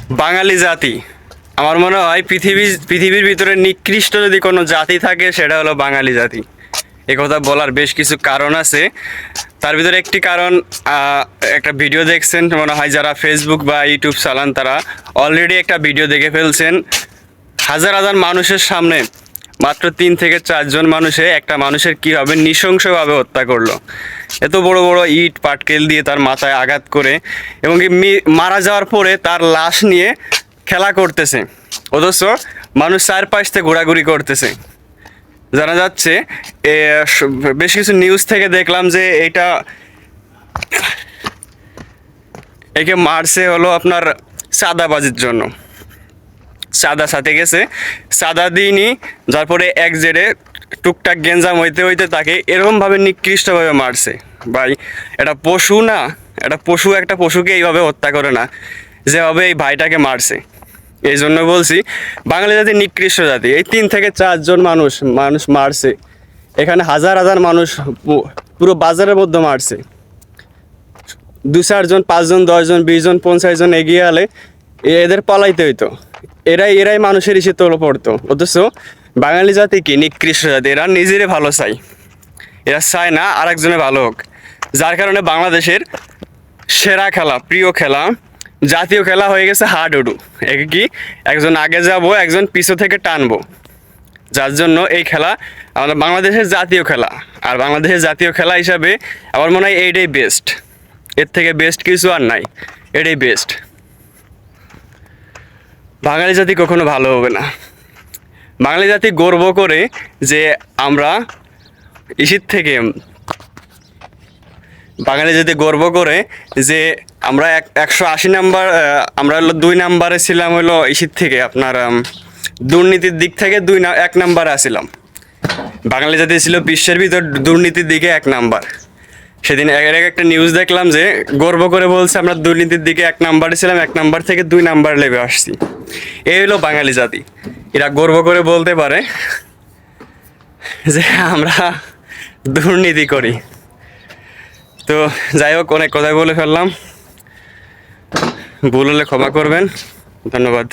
বাঙালি জাতি আমার মনে হয় পৃথিবীর ভিতরে নিকৃষ্ট যদি কোনো জাতি থাকে সেটা হলো বাঙালি জাতি। এ কথা বলার বেশ কিছু কারণ আছে। তার ভিতরে একটি কারণ, একটা ভিডিও দেখছেন মনে হয়, যারা ফেসবুক বা ইউটিউব চালান তারা অলরেডি একটা ভিডিও দেখে ফেলছেন। হাজার হাজার মানুষের সামনে মাত্র 3 থেকে 4 জন মানুষে একটা মানুষের কীভাবে নৃশংসভাবে হত্যা করলো। এত বড় বড় ইট পাটকেল দিয়ে তার মাথায় আঘাত করে, এবং কি মারা যাওয়ার পরে তার লাশ নিয়ে খেলা করতেছে, অথচ মানুষ চারপাশ থেকে ঘোরাঘুরি করতেছে। জানা যাচ্ছে, বেশ কিছু নিউজ থেকে দেখলাম যে একে মারছে হলো আপনার চাঁদাবাজির জন্য। চাঁদা সাথে গেছে, চাঁদা দিইনি, যার পরে এক জেরে টুকটাক গেঞ্জাম হইতে হইতে তাকে এরকমভাবে নিকৃষ্টভাবে মারছে। ভাই, এটা পশু না? এটা পশু একটা পশুকে এইভাবে হত্যা করে না, যেভাবে এই ভাইটাকে মারছে। এই জন্য বলছি বাঙালি জাতি নিকৃষ্ট জাতি। এই 3 থেকে 4 জন মানুষ মারছে, এখানে হাজার হাজার মানুষ পুরো বাজারের মধ্যে মারছে। 2-4 জন, 5 জন, 10 জন, 20 জন, 50 জন এগিয়ে আলে এদের পালাইতে হইতো। এরাই মানুষের ইসে তোলো পড়তো। অথচ বাঙালি জাতি কি নিকৃষ্ট জাতি, এরা নিজেরে ভালো চায়, এরা চায় না আরেকজনের ভালো হোক। যার কারণে বাংলাদেশের সেরা খেলা, প্রিয় খেলা, জাতীয় খেলা হয়ে গেছে হাডুডু। একে কি একজন আগে যাব, একজন পিছু থেকে টানবো, যার জন্য এই খেলা আমাদের বাংলাদেশের জাতীয় খেলা। আর বাংলাদেশের জাতীয় খেলা হিসাবে আমার মনে হয় এইটাই বেস্ট, এর থেকে বেস্ট কিছু আর নাই, এটাই বেস্ট। বাঙালি জাতি কখনো ভালো হবে না। বাঙালি জাতি গর্ব করে যে আমরা ইসির থেকে, বাঙালি জাতি গর্ব করে যে আমরা 180 নাম্বার, আমরা হলো 2 নাম্বারে ছিলাম হলো ইসির থেকে, আপনার দুর্নীতির দিক থেকে 1 নাম্বারে আসছিলাম। বাঙালি জাতি ছিল বিশ্বের ভিতর দুর্নীতির দিকে 1 নাম্বার। সেদিন এর আগে একটা নিউজ দেখলাম যে গর্ব করে বলছে আমরা দুর্নীতির দিকে 1 নাম্বারে ছিলাম, 1 নাম্বার থেকে 2 নাম্বার লেভে আসছি। এই হলো বাঙালি জাতি। এরা গর্ব করে বলতে পারে যে আমরা দুর্নীতি করি। তো যাই হোক, অনেক কথাই বলে ফেললাম, ভুল হলে ক্ষমা করবেন। ধন্যবাদ।